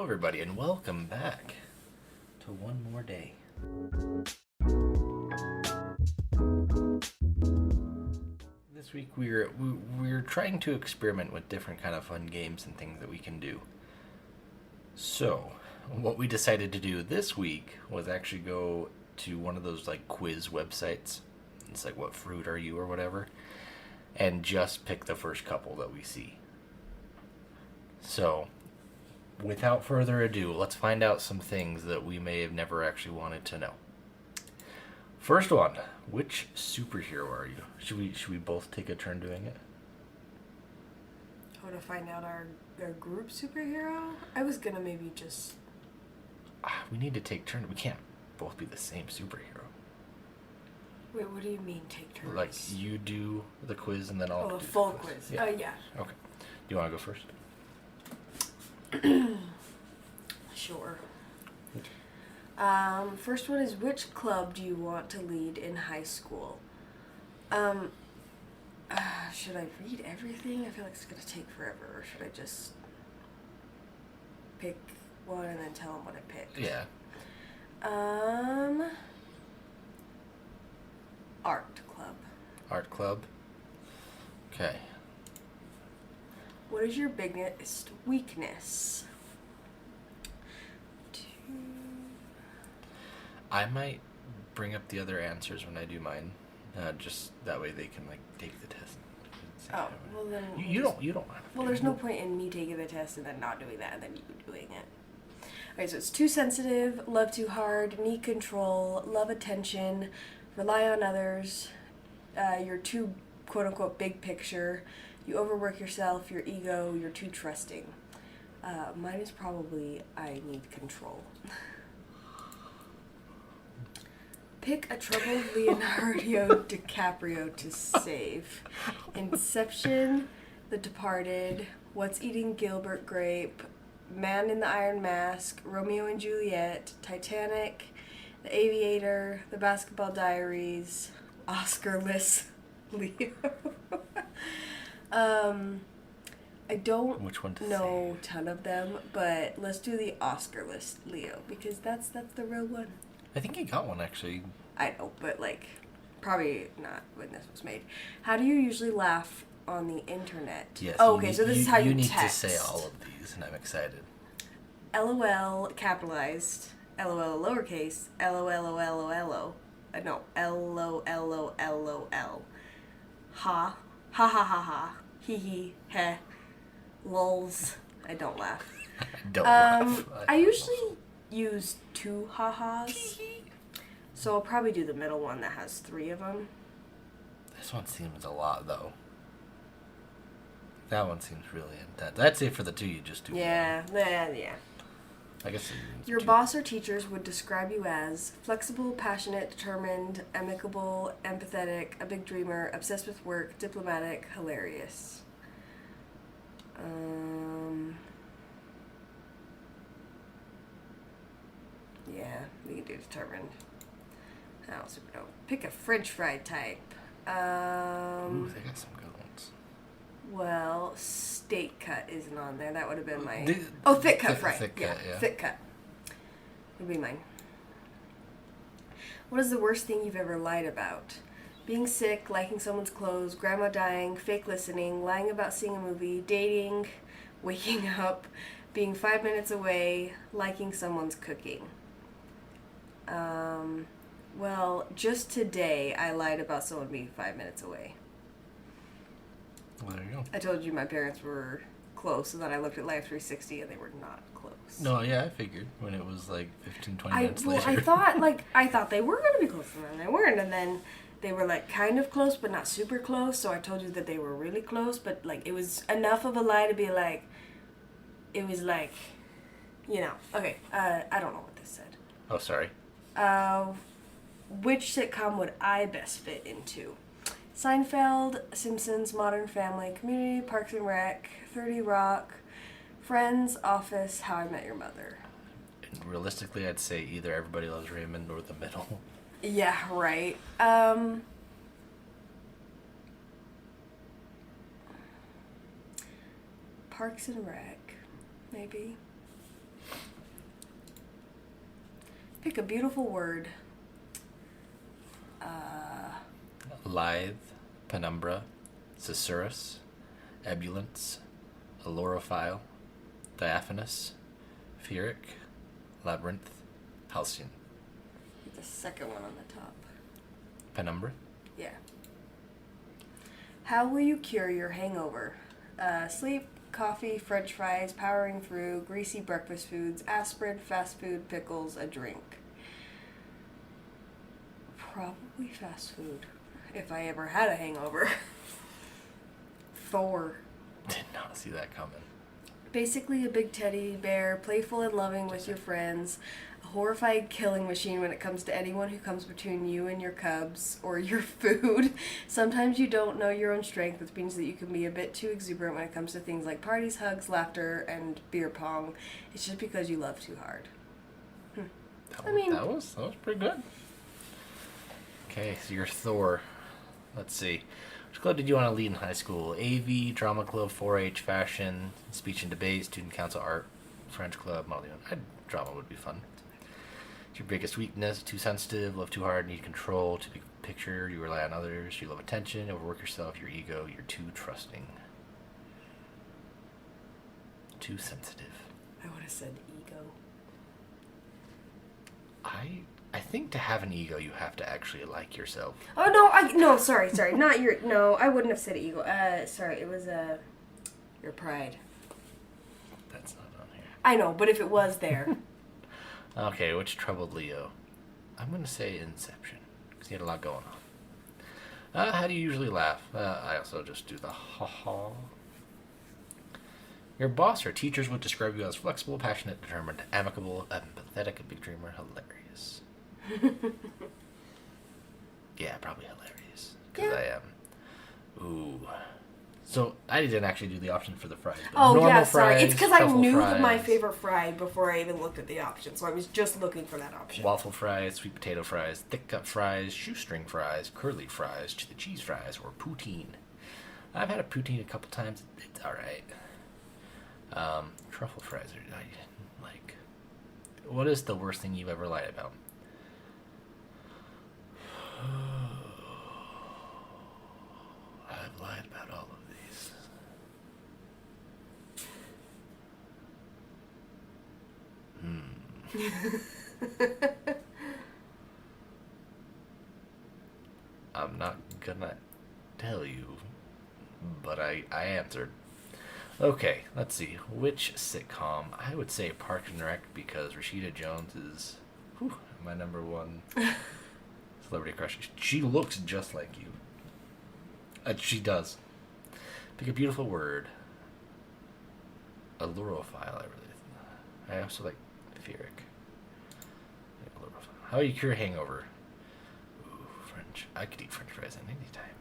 everybody, and welcome back to one more day. This week we're trying to experiment with different kind of fun games and things that we can do. So, what we decided to do this week was actually go to one of those like quiz websites. It's like, what fruit are you or whatever, and just pick the first couple that we see. So, without further ado, let's find out some things that we may have never actually wanted to know. First one, which superhero are you? Should we both take a turn doing it? Oh, to find out our group superhero? I was gonna maybe just... We need to take turns. We can't both be the same superhero. Wait, what do you mean take turns? Like, you do the quiz and then I'll do a full quiz. Yeah. Oh, yeah. Okay. Do you want to go first? Sure. First one is, which club do you want to lead in high school? Should I read everything? I feel like it's going to take forever. Or should I just pick one and then tell them what I picked? Yeah. Art club. Art club. Okay. What is your biggest weakness? I might bring up the other answers when I do mine, just that way they can like take the test. Oh, well then... You don't have to. Well, there's no point in me taking the test and then not doing that and then you doing it. Alright, so it's too sensitive, love too hard, need control, love attention, rely on others, you're too quote-unquote big picture, you overwork yourself, your ego, you're too trusting. Mine is probably I need control. Pick a troubled Leonardo DiCaprio to save. Inception, The Departed, What's Eating Gilbert Grape, Man in the Iron Mask, Romeo and Juliet, Titanic, The Aviator, The Basketball Diaries, Oscar-less Leo. I don't know a ton of them, but let's do the Oscar-less Leo, because that's the real one. I think he got one, actually. I know, but, like, probably not when this was made. How do you usually laugh on the internet? Yes. Oh, okay, so this is how you need text. to say all of these, and I'm excited. LOL capitalized, LOL lowercase, LOLOLOLO. No, LOLOLOL. Ha. Ha ha ha ha. Hee hee. Heh. Lols. I don't laugh. Don't laugh. I usually use 2 ha-has. So I'll probably do the middle one that has 3 of them. This one seems a lot, though. That one seems really intense. I'd say for the 2 you just do. Yeah. I guess your boss or teachers would describe you as flexible, passionate, determined, amicable, empathetic, a big dreamer, obsessed with work, diplomatic, hilarious. Yeah, we can do determined. I don't super know. Pick a French fry type. Ooh, they got some good ones. Well, steak cut isn't on there. That would have been my... thick cut fry. Thick cut, yeah. Thick cut. Would be mine. What is the worst thing you've ever lied about? Being sick, liking someone's clothes, grandma dying, fake listening, lying about seeing a movie, dating, waking up, being 5 minutes away, liking someone's cooking. Well, just today I lied about someone being 5 minutes away. Well, there you go. I told you my parents were close, and then I looked at Life 360 and they were not close. No, yeah, I figured when it was like 15, 20 minutes later. I thought they were going to be close, and then they weren't, and then they were like kind of close, but not super close, so I told you that they were really close, but like it was enough of a lie to be like, it was like, you know. Okay, I don't know what this said. Oh, sorry. Which sitcom would I best fit into? Seinfeld, Simpsons, Modern Family, Community, Parks and Rec, 30 Rock, Friends, Office, How I Met Your Mother. And realistically, I'd say either Everybody Loves Raymond or the middle. Yeah, right. Parks and Rec, maybe. Pick a beautiful word. Lithe, penumbra, susurrus, ebullience, allurophile, diaphanous, feeric, labyrinth, halcyon. The second one on the top. Penumbra? Yeah. How will you cure your hangover? Sleep, coffee, french fries, powering through, greasy breakfast foods, aspirin, fast food, pickles, a drink. Probably fast food. If I ever had a hangover. Thor. Did not see that coming. Basically a big teddy bear, playful and loving with your friends. A horrified killing machine when it comes to anyone who comes between you and your cubs or your food. Sometimes you don't know your own strength, which means that you can be a bit too exuberant when it comes to things like parties, hugs, laughter, and beer pong. It's just because you love too hard. That was pretty good. Okay, so you're Thor. Let's see. Which club did you want to lead in high school? AV, drama club, 4-H, fashion, speech and debate, student council, art, French club, modeling. Drama would be fun. It's your biggest weakness. Too sensitive, love too hard, need control, too big picture, you rely on others, you love attention, overwork yourself, your ego, you're too trusting. Too sensitive. I would have said ego. I think to have an ego, you have to actually like yourself. Oh, no, sorry, not your, no, I wouldn't have said ego. Sorry, it was, your pride. That's not on here. I know, but if it was there. Okay, which troubled Leo? I'm going to say Inception, because he had a lot going on. How do you usually laugh? I also just do the ha-ha. Your boss or teachers would describe you as flexible, passionate, determined, amicable, empathetic, a big dreamer, hilarious. Yeah, probably hilarious. Because I am. Ooh. So, I didn't actually do the option for the fries. Oh, yeah, sorry. Fries, it's because I knew fries, my favorite fry before I even looked at the option, so I was just looking for that option. waffle fries, sweet potato fries, thick cut fries, shoestring fries, curly fries, cheese fries, or poutine. I've had a poutine a couple times. It's alright. Truffle fries are, like... What is the worst thing you've ever lied about? I've lied about all of these. I'm not gonna tell you, but I answered. Okay, let's see. Which sitcom? I would say Parks and Rec because Rashida Jones is my number one celebrity crush. She looks just like you. She does. Pick a beautiful word. Allurophile, I also like feeric. How do you cure a hangover? Ooh, French. I could eat French fries at any time.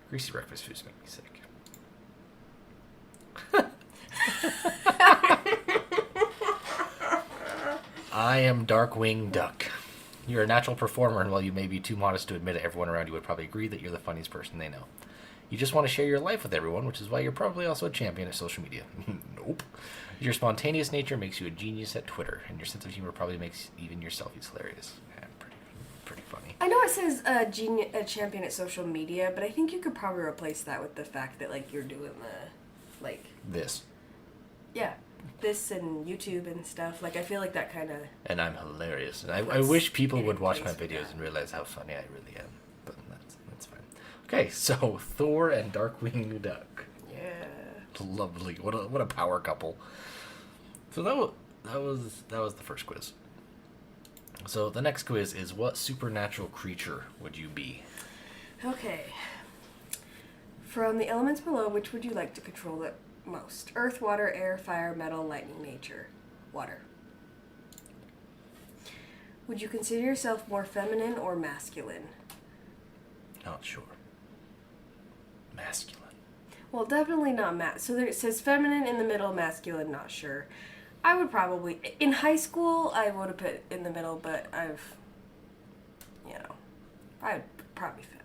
Greasy breakfast foods make me sick. I am Darkwing Duck. You're a natural performer, and while you may be too modest to admit it, everyone around you would probably agree that you're the funniest person they know. You just want to share your life with everyone, which is why you're probably also a champion at social media. Nope. Your spontaneous nature makes you a genius at Twitter, and your sense of humor probably makes even your selfies hilarious. Yeah, pretty funny. I know it says a champion at social media, but I think you could probably replace that with the fact that, like, you're doing the, like... This. Yeah. This and YouTube and stuff. Like, I feel like that kind of... And I'm hilarious. And I wish people would watch my videos and realize how funny I really am. But that's fine. Okay, so Thor and Darkwing Duck. Yeah. Lovely. What a power couple. So that was the first quiz. So the next quiz is, what supernatural creature would you be? Okay. From the elements below, which would you like to control it most? Earth, water, air, fire, metal, lightning, nature. Water. Would you consider yourself more feminine or masculine? Not sure. Masculine. Well, definitely not so there, it says feminine in the middle, masculine, not sure. I would probably... In high school, I would have put in the middle, but I'd probably feminine.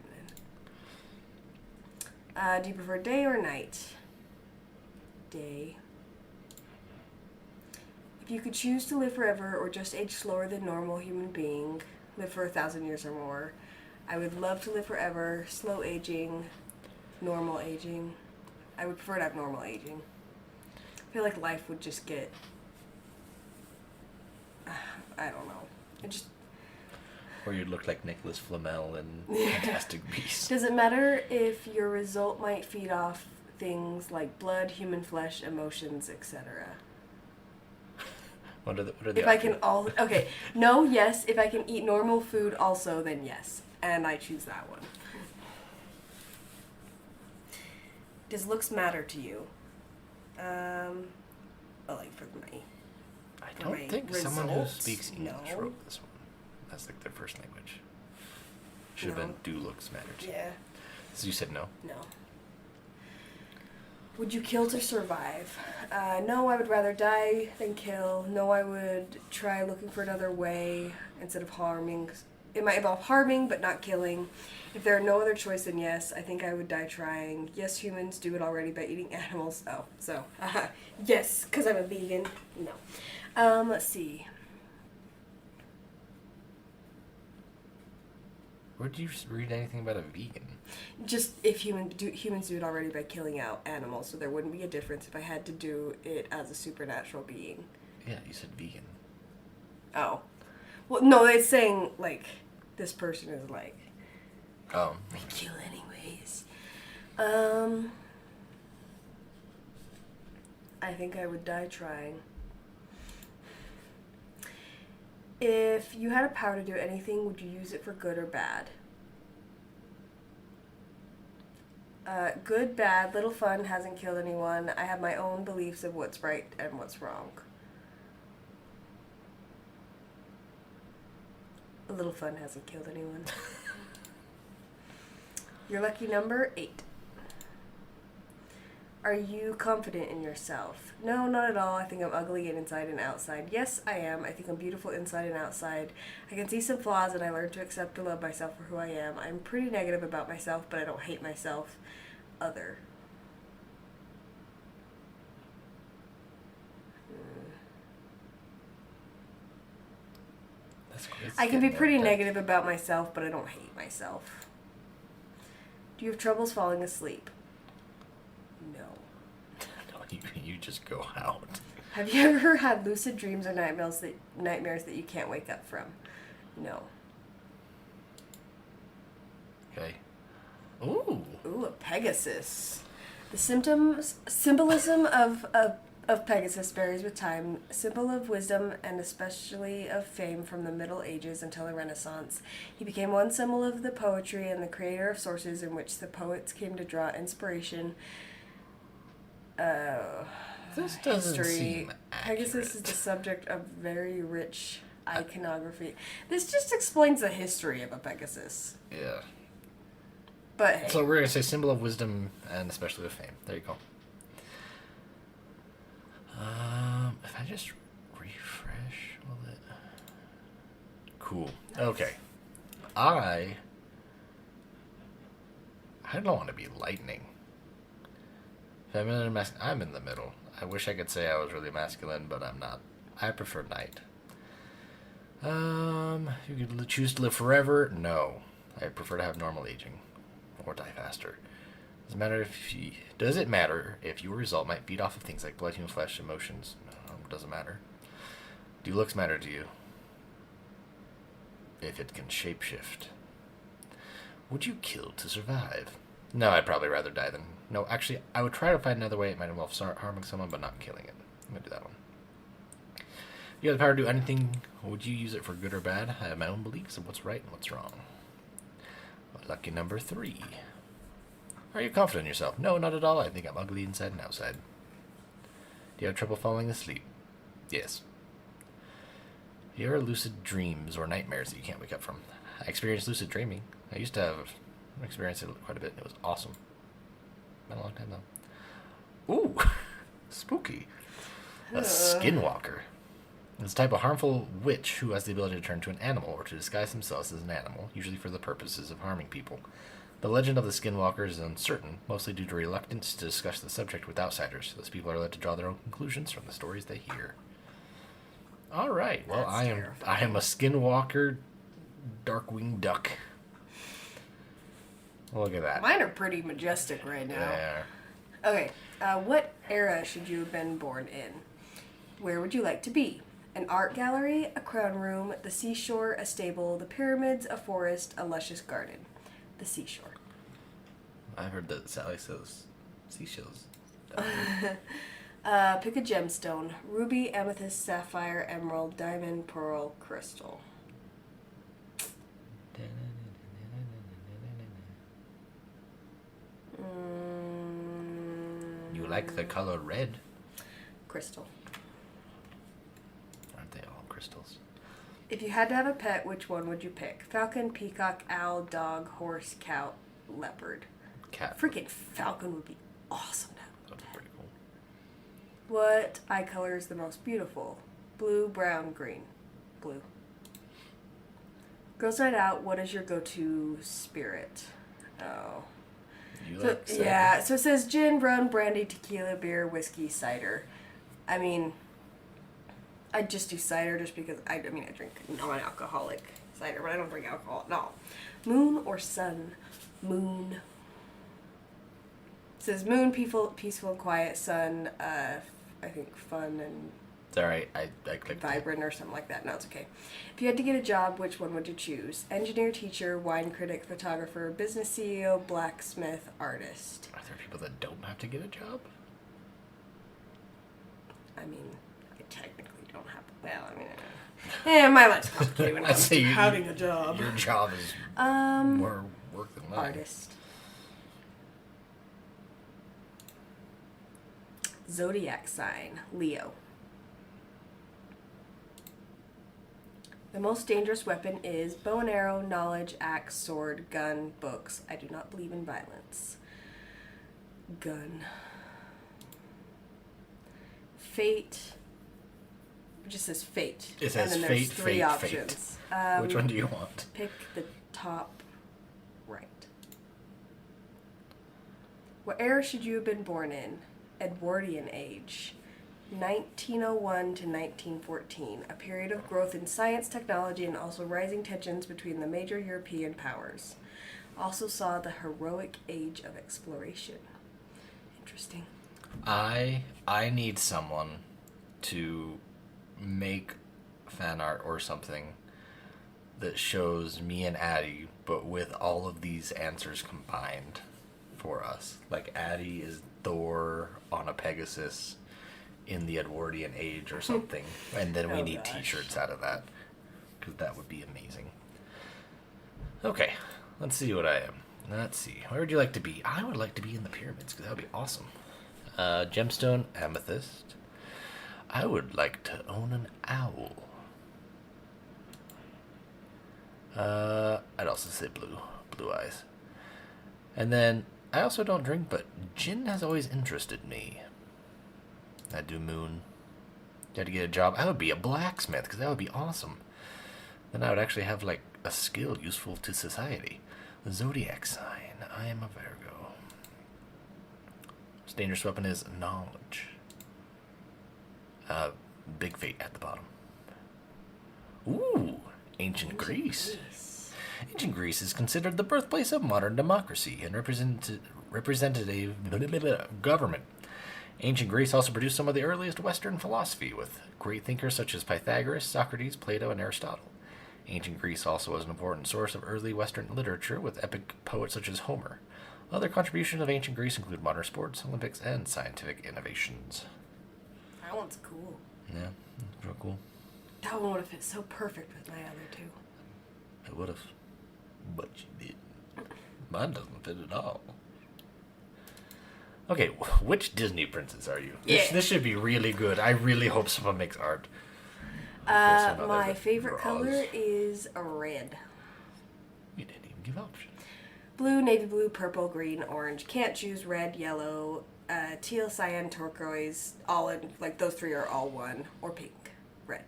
Do you prefer day or night? Day. If you could choose to live forever or just age slower than normal human being, live for 1,000 years or more, I would love to live forever, slow aging, normal aging. I would prefer to have normal aging. I feel like life would just get... I don't know. It just... Or you'd look like Nicholas Flamel in Fantastic Beasts. Does it matter if your result might feed off things like blood, human flesh, emotions, etc.? What are the If options? I can all... Okay. No, yes. If I can eat normal food also, then yes. And I choose that one. Does looks matter to you? Like for my... I don't think someone who speaks English No. wrote this one. That's like their first language. Should have No. been do looks matter to you. Yeah. So you said no? No. Would you kill to survive? No, I would rather die than kill. No, I would try looking for another way instead of harming. It might involve harming, but not killing. If there are no other choice, then yes, I think I would die trying. Yes, humans do it already by eating animals. Oh, so, yes, because I'm a vegan. No. Let's see. Where did you read anything about a vegan? Just if humans do it already by killing out animals, so there wouldn't be a difference if I had to do it as a supernatural being. Yeah, you said vegan. Oh. Well, no, it's saying, like, this person is like, Oh. I kill anyways. I think I would die trying. If you had a power to do anything, would you use it for good or bad? Good, bad, little fun, hasn't killed anyone. I have my own beliefs of what's right and what's wrong. A little fun hasn't killed anyone. Your lucky number, 8. Are you confident in yourself? No, not at all. I think I'm ugly and inside and outside. Yes, I am. I think I'm beautiful inside and outside. I can see some flaws and I learned to accept and love myself for who I am. I'm pretty negative about myself, but I don't hate myself. Other. That's great. I can be pretty negative about myself, but I don't hate myself. Do you have troubles falling asleep? No. No, you just go out. Have you ever had lucid dreams or nightmares that you can't wake up from? No. Okay. Ooh. Ooh, a Pegasus. The symbolism of Pegasus varies with time. Symbol of wisdom and especially of fame from the Middle Ages until the Renaissance. He became one symbol of the poetry and the creator of sources in which the poets came to draw inspiration. This doesn't History. seem Pegasus is accurate. the subject of very rich iconography. This just explains the history of a Pegasus. Yeah. But hey, So we're going to say symbol of wisdom and especially of fame. There you go. If I just refresh, will it... Cool. Okay. I don't want to be lightning. Feminine, I'm in the middle. I wish I could say I was really masculine, but I'm not. I prefer night. You could choose to live forever? No. I prefer to have normal aging. Or die faster. Does it matter if your result might feed off of things like blood, human flesh, emotions? No, it doesn't matter. Do looks matter to you? If it can shapeshift. Would you kill to survive? No, I'd probably rather die than... No, actually, I would try to find another way. It might involve harming someone, but not killing it. I'm going to do that one. You have the power to do anything. Would you use it for good or bad? I have my own beliefs of what's right and what's wrong. Lucky number 3. Are you confident in yourself? No, not at all. I think I'm ugly inside and outside. Do you have trouble falling asleep? Yes. Do you ever lucid dreams or nightmares that you can't wake up from? I experienced lucid dreaming. I used to have experienced it quite a bit. It was awesome. Been a long time though. Ooh, spooky. A skinwalker. It's a type of harmful witch who has the ability to turn to an animal or to disguise themselves as an animal, usually for the purposes of harming people. The legend of the skinwalker is uncertain, mostly due to reluctance to discuss the subject with outsiders. Those people are led to draw their own conclusions from the stories they hear. All right. Well, That's I am a skinwalker dark-winged duck. Look at that. Mine are pretty majestic right now. There. Okay, what era should you have been born in? Where would you like to be? An art gallery, a crown room, the seashore, a stable, the pyramids, a forest, a luscious garden. The seashore. I heard that Sally says seashells. Pick a gemstone. Ruby, amethyst, sapphire, emerald, diamond, pearl, crystal. You like the color red? Crystal. Aren't they all crystals? If you had to have a pet, which one would you pick? Falcon, peacock, owl, dog, horse, cow, leopard. Cat. Freaking falcon would be awesome to have. That'd be pretty cool. What eye color is the most beautiful? Blue, brown, green. Blue. Girls' night out, what is your go-to spirit? Oh. You So, like cider? yeah, so it says gin, rum, brandy, tequila, beer, whiskey, cider. I mean, I just do cider just because, I drink non-alcoholic cider, but I don't drink alcohol at all. Moon or sun? Moon. It says moon, peaceful and quiet, sun, I think fun and It's alright. I clicked vibrant or something like that. No, it's okay. If you had to get a job, which one would you choose? Engineer, teacher, wine critic, photographer, business CEO, blacksmith, artist. Are there people that don't have to get a job? I mean, I technically don't have. Well, I mean, my life's complicated when it I'd comes say to having a job. Your job is more work than mine. Artist. Zodiac sign, Leo. The most dangerous weapon is bow and arrow, knowledge, axe, sword, gun, books. I do not believe in violence. Gun. Fate. It just says fate. It says and then there's fate, three fate, options. Which one do you want? Pick the top right. What era should you have been born in? Edwardian age. 1901 to 1914, a period of growth in science, technology, and also rising tensions between the major European powers. Also saw the heroic age of exploration. Interesting. I need someone to make fan art or something that shows me and Addi, but with all of these answers combined for us. Like Addi is Thor on a Pegasus in the Edwardian age or something, and then we Oh, need gosh. t-shirts out of that, because that would be amazing. Okay, let's see what I am. Let's see, where would you like to be? I would like to be in the pyramids, because that would be awesome. Gemstone, amethyst. I would like to own an owl. I'd also say blue eyes. And then, I also don't drink, but gin has always interested me. I'd do moon. You had to get a job. I would be a blacksmith, because that would be awesome. Then I would actually have, like, a skill useful to society. The zodiac sign. I am a Virgo. Most dangerous weapon is knowledge. Big fate at the bottom. Ooh, ancient Greece. Ancient Greece is considered the birthplace of modern democracy and representative government. Ancient Greece also produced some of the earliest Western philosophy, with great thinkers such as Pythagoras, Socrates, Plato, and Aristotle. Ancient Greece also was an important source of early Western literature, with epic poets such as Homer. Other contributions of ancient Greece include modern sports, Olympics, and scientific innovations. That one's cool. Yeah, real cool. That one would have fit so perfect with my other two. It would have, but you didn't. Mine doesn't fit at all. Okay, which Disney princess are you? Yeah. This should be really good. I really hope someone makes art. Of course, My they're favorite bras. color is red. You didn't even give options. Blue, navy blue, purple, green, orange. Can't choose red, yellow, teal, cyan, turquoise. All in, like those three are all one. Or pink. Red.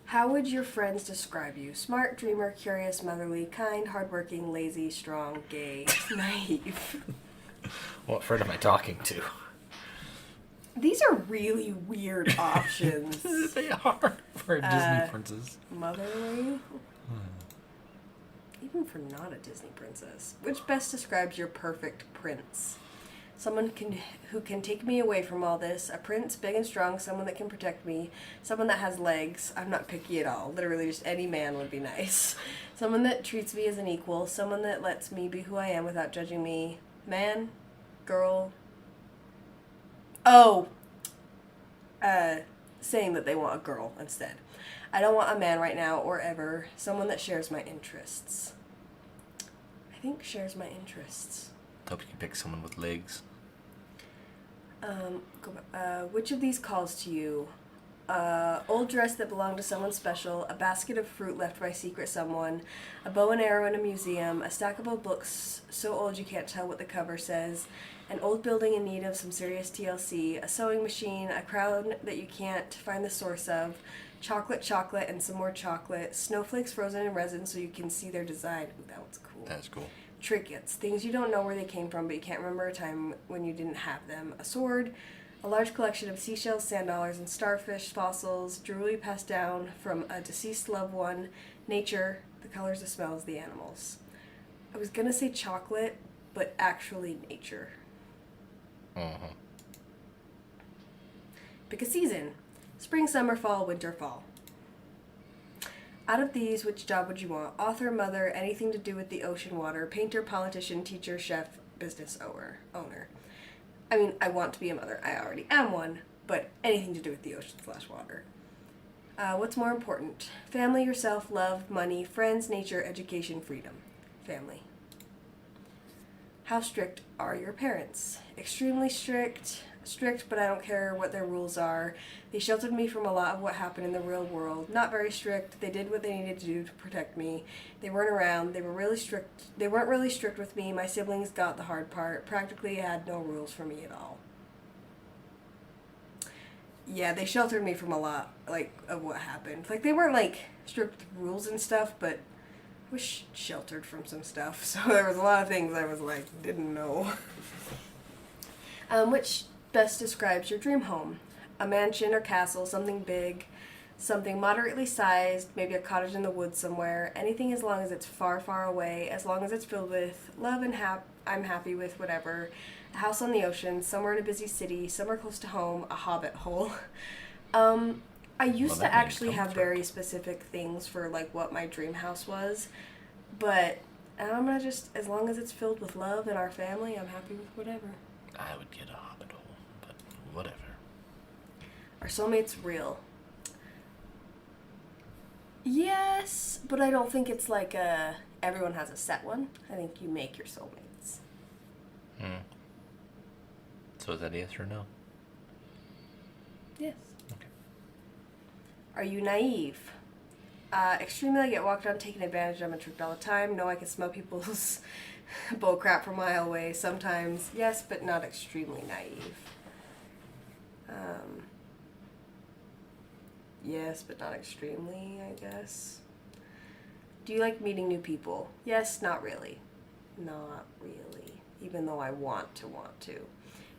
How would your friends describe you? Smart, dreamer, curious, motherly, kind, hardworking, lazy, strong, gay, naive. What friend am I talking to? These are really weird options. They are for a Disney princess. Motherly? Even for not a Disney princess. Which best describes your perfect prince? Someone who can take me away from all this. A prince, big and strong, someone that can protect me. Someone that has legs. I'm not picky at all. Literally just any man would be nice. Someone that treats me as an equal. Someone that lets me be who I am without judging me. Man? Girl? Oh! Saying that they want a girl instead. I don't want a man right now or ever. Someone that shares my interests. I think shares my interests. Hope you can pick someone with legs. Which of these calls to you? Old dress that belonged to someone special, a basket of fruit left by secret someone, a bow and arrow in a museum, a stack of old books so old you can't tell what the cover says, an old building in need of some serious TLC, a sewing machine, a crown that you can't find the source of, chocolate, and some more chocolate, snowflakes frozen in resin so you can see their design. Ooh, that one's cool. That's cool. Trinkets, things you don't know where they came from, but you can't remember a time when you didn't have them. A sword, a large collection of seashells, sand dollars, and starfish fossils, jewelry passed down from a deceased loved one, nature, the colors, the smells, the animals. I was gonna say chocolate, but actually nature. Uh-huh. Pick a season. Spring, summer, fall, winter, fall. Out of these, which job would you want? Author, mother, anything to do with the ocean water, painter, politician, teacher, chef, business owner. I mean, I want to be a mother. I already am one, but anything to do with the ocean/water. What's more important? Family, yourself, love, money, friends, nature, education, freedom. Family. How strict are your parents? Extremely strict, but I don't care what their rules are. They sheltered me from a lot of what happened in the real world. Not very strict. They did what they needed to do to protect me. They weren't around. They weren't really strict with me. My siblings got the hard part. Practically had no rules for me at all. Yeah, they sheltered me from a lot, of what happened. They weren't, strict with rules and stuff, but I was sheltered from some stuff. So there was a lot of things I was, didn't know. Which best describes your dream home? A mansion or castle, something big, something moderately sized, maybe a cottage in the woods somewhere. Anything as long as it's far, far away, as long as it's filled with love and I'm happy with whatever. A house on the ocean, somewhere in a busy city, somewhere close to home, a hobbit hole. I used to actually have very specific things for what my dream house was, but I'm gonna just, as long as it's filled with love and our family, I'm happy with whatever. I would get a hobbit hole, but whatever. Are soulmates real? Yes, but I don't think it's everyone has a set one. I think you make your soulmates. So is that a yes or no? Yes. Okay. Are you naive? Extremely, I get walked on, taken advantage of, and tricked all the time. No, I can smell people's bull crap from a mile away. Sometimes, yes, but not extremely naive. Yes, but not extremely, I guess. Do you like meeting new people? Yes, not really. Not really. Even though I want to.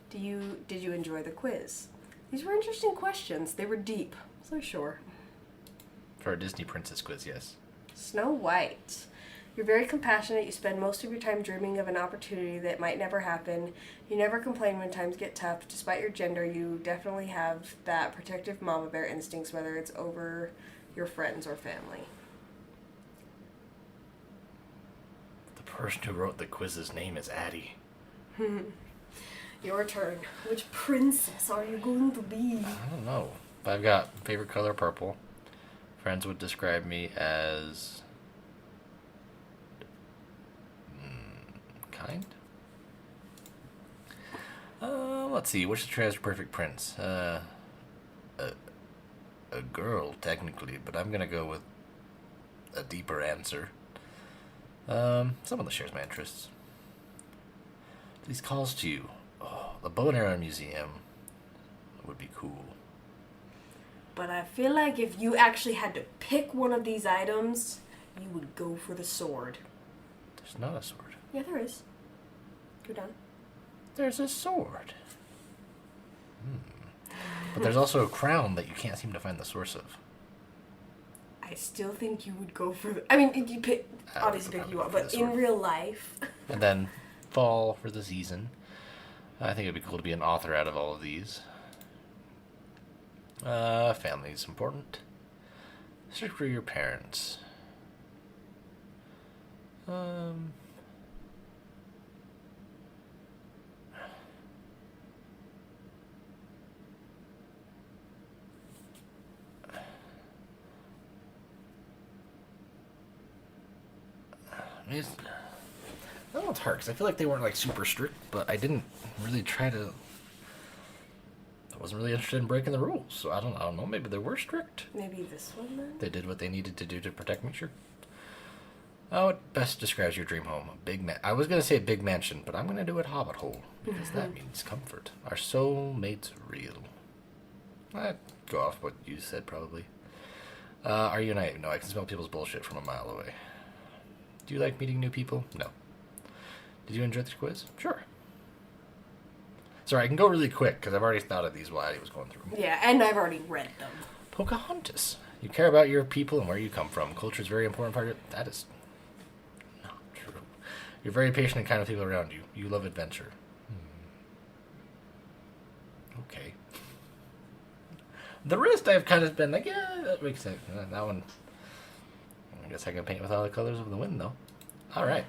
Did you enjoy the quiz? These were interesting questions. They were deep, so sure. For a Disney princess quiz, yes. Snow White. You're very compassionate. You spend most of your time dreaming of an opportunity that might never happen. You never complain when times get tough. Despite your gender, you definitely have that protective mama bear instincts, whether it's over your friends or family. The person who wrote the quiz's name is Addi. Your turn. Which princess are you going to be? I don't know. I've got favorite color purple. Friends would describe me as kind. Let's see. What's the trans perfect prince? A girl technically, but I'm gonna go with a deeper answer. Someone that shares my interests. These calls to you. Oh, the bow and arrow museum would be cool. But I feel like if you actually had to pick one of these items, you would go for the sword. There's not a sword. Yeah, there is. Go down. There's a sword. But there's also a crown that you can't seem to find the source of. I still think you would go for I mean, you pick, obviously pick you up, but in real life. And then fall for the season. I think it'd be cool to be an author out of all of these. Family is important. Search for your parents. I don't know, it's hard because I feel like they weren't like super strict, but I didn't really try to. I wasn't really interested in breaking the rules, so I don't know. Maybe they were strict. Maybe this one then. They did what they needed to do to protect me. Sure. Oh, it best describes your dream home. A big I was gonna say a big mansion, but I'm gonna do it hobbit hole because that means comfort. Our soulmates real. I'd go off what you said probably. Are you naive? No, I can smell people's bullshit from a mile away. Do you like meeting new people? No. Did you enjoy this quiz? Sure. Sorry, I can go really quick because I've already thought of these while I was going through them. Yeah, and I've already read them. Pocahontas. You care about your people and where you come from. Culture is a very important part of it. That is not true. You're very patient and kind of people around you. You love adventure. Okay. The rest I've kind of been like, yeah, that makes sense. That one, I guess I can paint with all the colors of the wind, though. All right.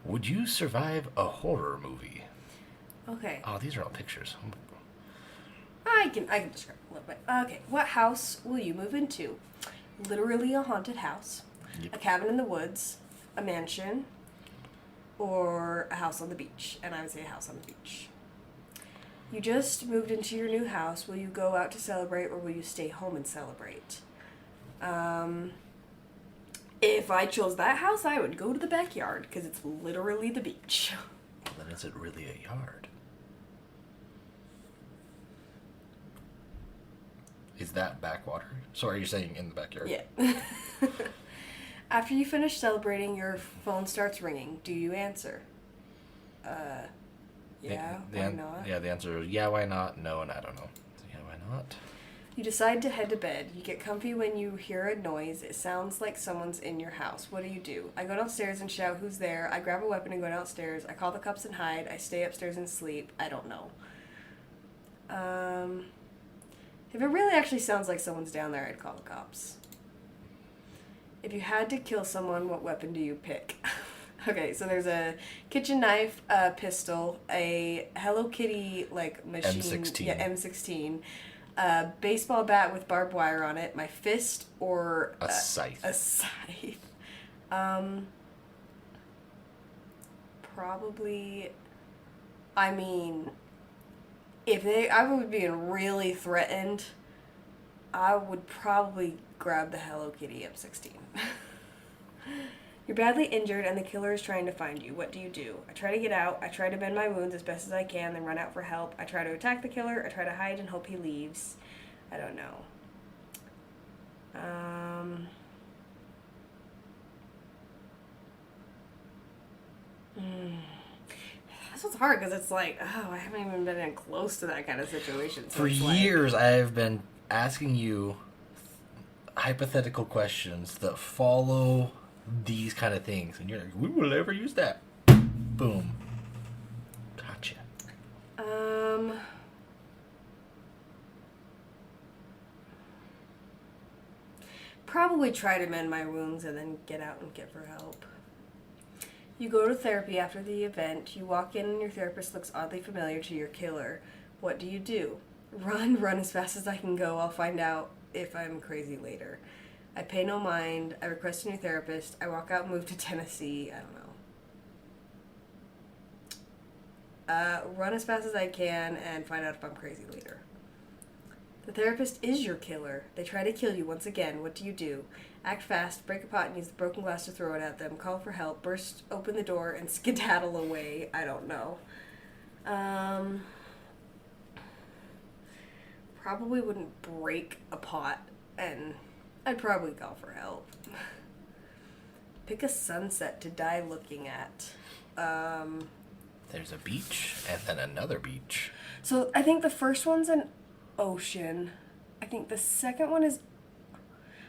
Would you survive a horror movie? Okay. Oh, these are all pictures. I can describe a little bit. Okay, what house will you move into? Literally a haunted house, a cabin in the woods, a mansion, or a house on the beach. And I would say a house on the beach. You just moved into your new house. Will you go out to celebrate or will you stay home and celebrate? If I chose that house, I would go to the backyard because it's literally the beach. Well, then is it really a yard? Is that backwater? So are you saying in the backyard? Yeah. After you finish celebrating, your phone starts ringing. Do you answer? Yeah, why not? Yeah, the answer is yeah, why not? No, and I don't know. So yeah, why not? You decide to head to bed. You get comfy when you hear a noise. It sounds like someone's in your house. What do? I go downstairs and shout, who's there? I grab a weapon and go downstairs. I call the cops and hide. I stay upstairs and sleep. I don't know. If it really actually sounds like someone's down there, I'd call the cops. If you had to kill someone, what weapon do you pick? Okay, so there's a kitchen knife, a pistol, a Hello Kitty, like, machine. M16. Yeah, M16. A baseball bat with barbed wire on it, my fist, or... A scythe. A scythe. Probably... I mean... If I would be really threatened, I would probably grab the Hello Kitty M16. You're badly injured and the killer is trying to find you. What do? I try to get out. I try to mend my wounds as best as I can, then run out for help. I try to attack the killer. I try to hide and hope he leaves. I don't know. This one's hard because it's like, I haven't even been in close to that kind of situation. So for years, I've been asking you hypothetical questions that follow these kind of things, and you're like, we will never use that. Boom. Gotcha. Probably try to mend my wounds and then get out and get for help. You go to therapy after the event. You walk in and your therapist looks oddly familiar to your killer. What do? Run as fast as I can go. I'll find out if I'm crazy later. I pay no mind. I request a new therapist. I walk out and move to Tennessee. I don't know. Run as fast as I can and find out if I'm crazy later. The therapist is your killer. They try to kill you once again. What do? Act fast, break a pot and use the broken glass to throw it at them, call for help, burst open the door, and skedaddle away. I don't know. Probably wouldn't break a pot, and I'd probably call for help. Pick a sunset to die looking at. There's a beach and then another beach. So I think the first one's an ocean. I think the second one is...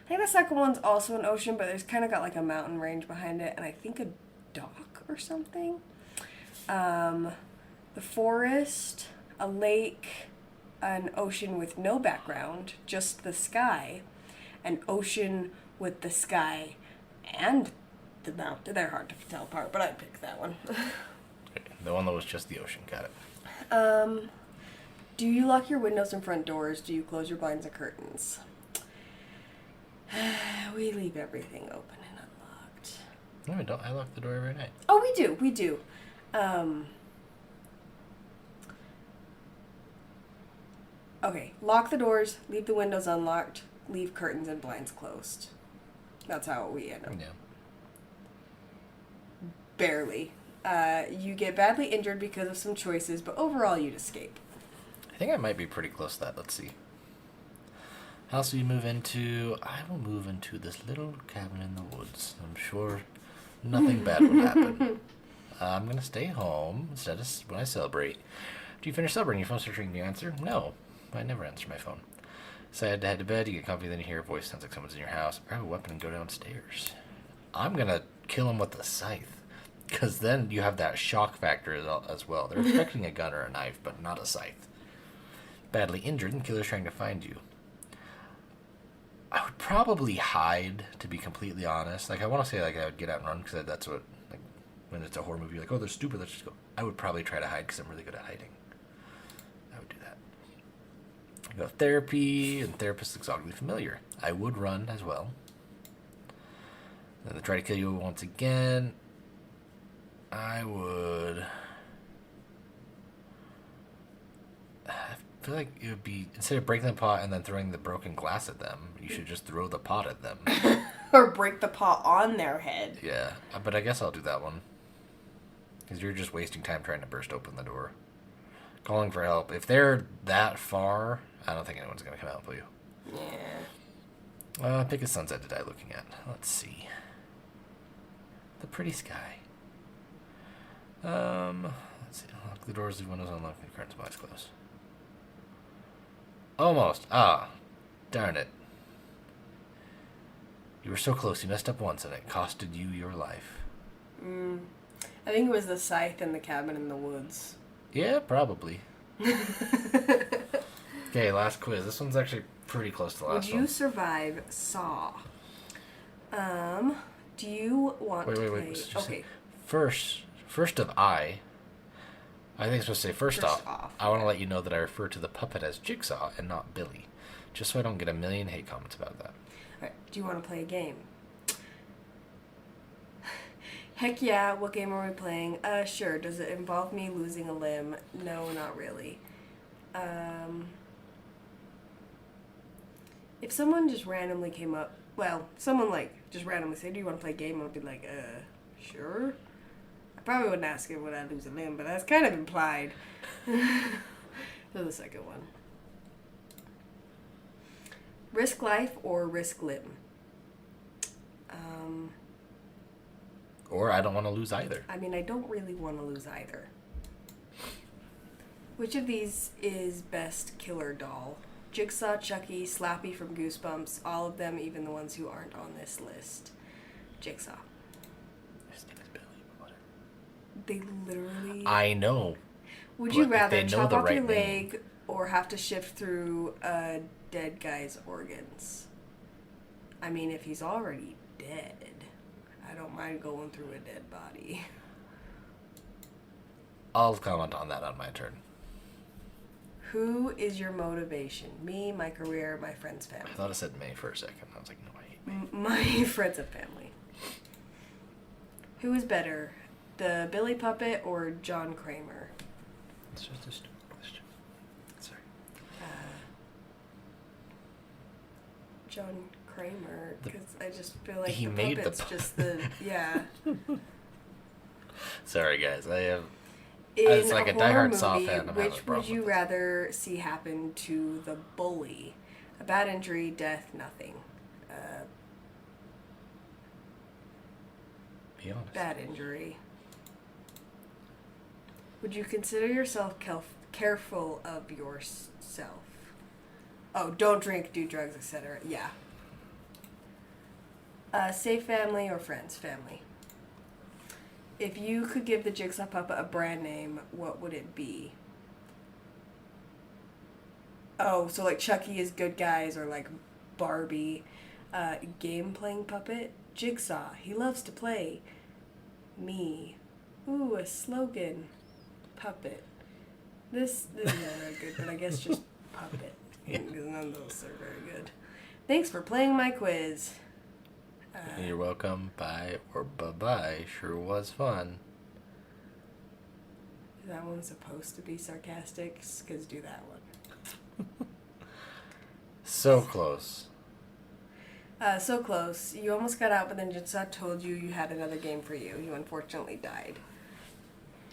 I think the second one's also an ocean, but there's kind of got like a mountain range behind it, and I think a dock or something. The forest, a lake, an ocean with no background, just the sky, an ocean with the sky and the mountain. They're hard to tell apart, but I picked that one. The one that was just the ocean. Got it. Do you lock your windows and front doors? Do you close your blinds and curtains? We leave everything open and unlocked. No, I don't. I lock the door every night. Oh, we do. Okay, lock the doors, leave the windows unlocked, leave curtains and blinds closed. That's how we end up. Yeah. Barely. You get badly injured because of some choices, but overall you'd escape. I think I might be pretty close to that. Let's see. House do you move into? I will move into this little cabin in the woods. I'm sure nothing bad would happen. I'm going to stay home instead of when I celebrate. Do you finish celebrating? Your phone starts ringing. Do you answer? No. I never answer my phone. So I had to head to bed. You get comfy, then you hear a voice. Sounds like someone's in your house. Grab a weapon and go downstairs. I'm going to kill him with a scythe. Because then you have that shock factor as well. They're expecting a gun or a knife, but not a scythe. Badly injured and killer's trying to find you. I would probably hide, to be completely honest. Like, I want to say, like, I would get out and run, because that's what, like, when it's a horror movie, you're like, oh, they're stupid, let's just go. I would probably try to hide, because I'm really good at hiding. I would do that. I go to therapy, and therapist looks oddly familiar. I would run as well. Then they try to kill you once again. I would... I feel like it would be, instead of breaking the pot and then throwing the broken glass at them, you should just throw the pot at them. Or break the pot on their head. Yeah, but I guess I'll do that one. Because you're just wasting time trying to burst open the door. Calling for help. If they're that far, I don't think anyone's going to come help you. Yeah. Pick a sunset to die looking at. Let's see. The pretty sky. Let's see. Lock the doors, leave windows unlocked, and curtains and blinds closed. Almost. Darn it. You were so close. You messed up once, and it costed you your life. I think it was the scythe in the cabin in the woods. Yeah, probably. Okay, last quiz. This one's actually pretty close to the last one. Would you survive Saw? Do you want to play... Wait. Okay. First of I think it's supposed to say, first off, I want to let you know that I refer to the puppet as Jigsaw and not Billy, just so I don't get a million hate comments about that. Alright, do you want to play a game? Heck yeah, what game are we playing? Sure, does it involve me losing a limb? No, not really. If someone just randomly came up, just randomly said, do you want to play a game? I'd be like, sure. I probably wouldn't ask him would I lose a limb, but that's kind of implied. So the second one. Risk life or risk limb? Or I don't want to lose either. I mean, I don't really want to lose either. Which of these is best killer doll? Jigsaw, Chucky, Slappy from Goosebumps, all of them, even the ones who aren't on this list. Jigsaw. His name is Billy, but whatever. They literally... I know. Would you rather know chop the off right your name. leg or have to shift through a dead guy's organs? I mean, if he's already dead, I don't mind going through a dead body. I'll comment on that on my turn. Who is your motivation? Me, my career, my friends, family. I thought it said May for a second. I was like, no, I hate May. My friends and family. Who is better, the Billy Puppet or John Kramer? It's just a stupid question. Sorry. John Kramer, because I just feel like He the made the puppet's just the, yeah. Sorry, guys. I have... In As like a horror diehard Saw movie, fan, I'm having a which problem would you with this. rather see happen to the bully? A bad injury, death, nothing. Be honest. Bad injury. Would you consider yourself careful of yourself? Oh, don't drink, do drugs, etc. Yeah. Say family or friends. Family. If you could give the Jigsaw puppet a brand name, what would it be? Oh, so like Chucky is good guys, or like Barbie. Game playing puppet. Jigsaw. He loves to play. Me. Ooh, a slogan. Puppet. This is not very good, but I guess just puppet. Because none of those are very good. Thanks for playing my quiz. You're welcome. Bye or bye-bye. Sure was fun. Is that one supposed to be sarcastic? Because do that one. So close. So close. You almost got out, but then Jigsaw told you had another game for you. You unfortunately died.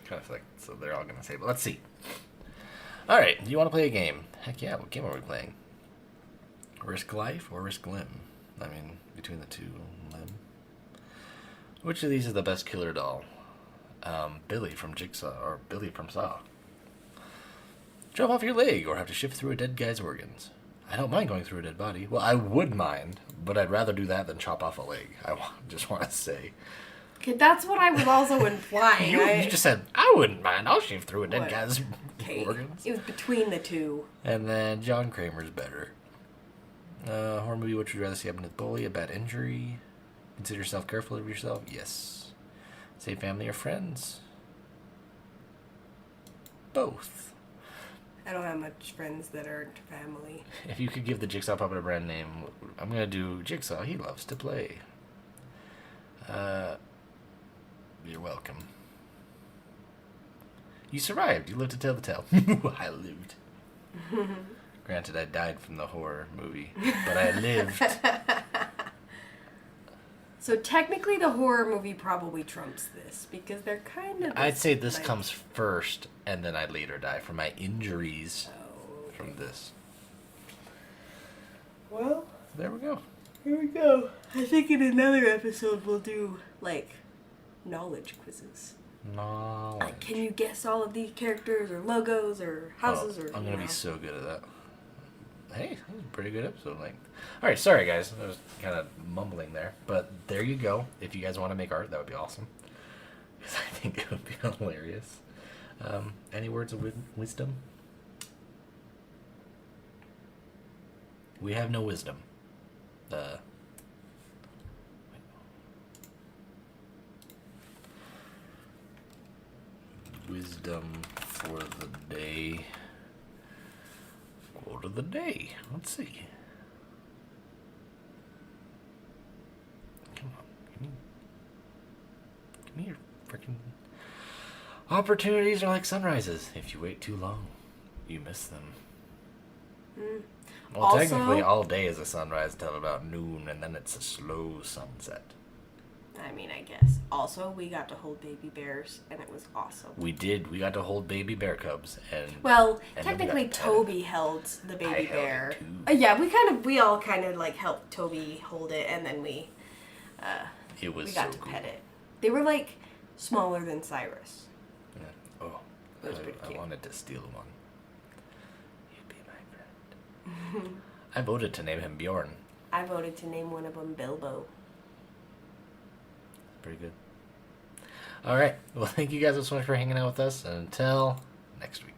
Kind of feel like so they're all going to say, but let's see. All right, do you want to play a game? Heck yeah, what game are we playing? Risk life or risk limb? I mean, between the two, limb. Which of these is the best killer doll? Billy from Jigsaw or Billy from Saw? Drop off your leg or have to shift through a dead guy's organs? I don't mind going through a dead body. Well, I would mind, but I'd rather do that than chop off a leg. Just want to say. Okay, that's what I was also implying. You just said, I wouldn't mind. I'll shift through a dead guy's organs. It was between the two. And then John Kramer's better. Horror movie, what would you rather see happen to the bully? A bad injury? Consider yourself careful of yourself? Yes. Say family or friends? Both. I don't have much friends that aren't family. If you could give the Jigsaw puppet a brand name, I'm going to do Jigsaw. He loves to play. You're welcome. You survived. You lived to tell the tale. I lived. Granted, I died from the horror movie, but I lived. So technically the horror movie probably trumps this, because they're kind of... I'd say this comes first, and then I'd later die from my injuries from this. Well... There we go. Here we go. I think in another episode we'll do, like, knowledge quizzes. Knowledge. Like, can you guess all of these characters, or logos, or houses, or... I'm going to be so good at that. Hey, that was a pretty good episode length. All right, sorry guys, I was kind of mumbling there, but there you go. If you guys want to make art, that would be awesome, because I think it would be hilarious. Any words of wisdom? We have no wisdom. Wisdom for the day. Quote of the day. Let's see. Come on. Give me your freaking... Opportunities are like sunrises. If you wait too long, you miss them. Well, Also, technically, all day is a sunrise until about noon, and then it's a slow sunset. I mean, I guess. Also, we got to hold baby bears, and it was awesome. We did. We got to hold baby bear cubs, and technically, Toby held the baby bear. It too. Yeah, we all kind of like helped Toby hold it, and then we got to pet it. They were like smaller than Cyrus. Yeah. Oh, it was pretty cute. I wanted to steal one. You'd be my friend. I voted to name him Bjorn. I voted to name one of them Bilbo. Pretty good. All right. Well, thank you guys so much for hanging out with us. And until next week.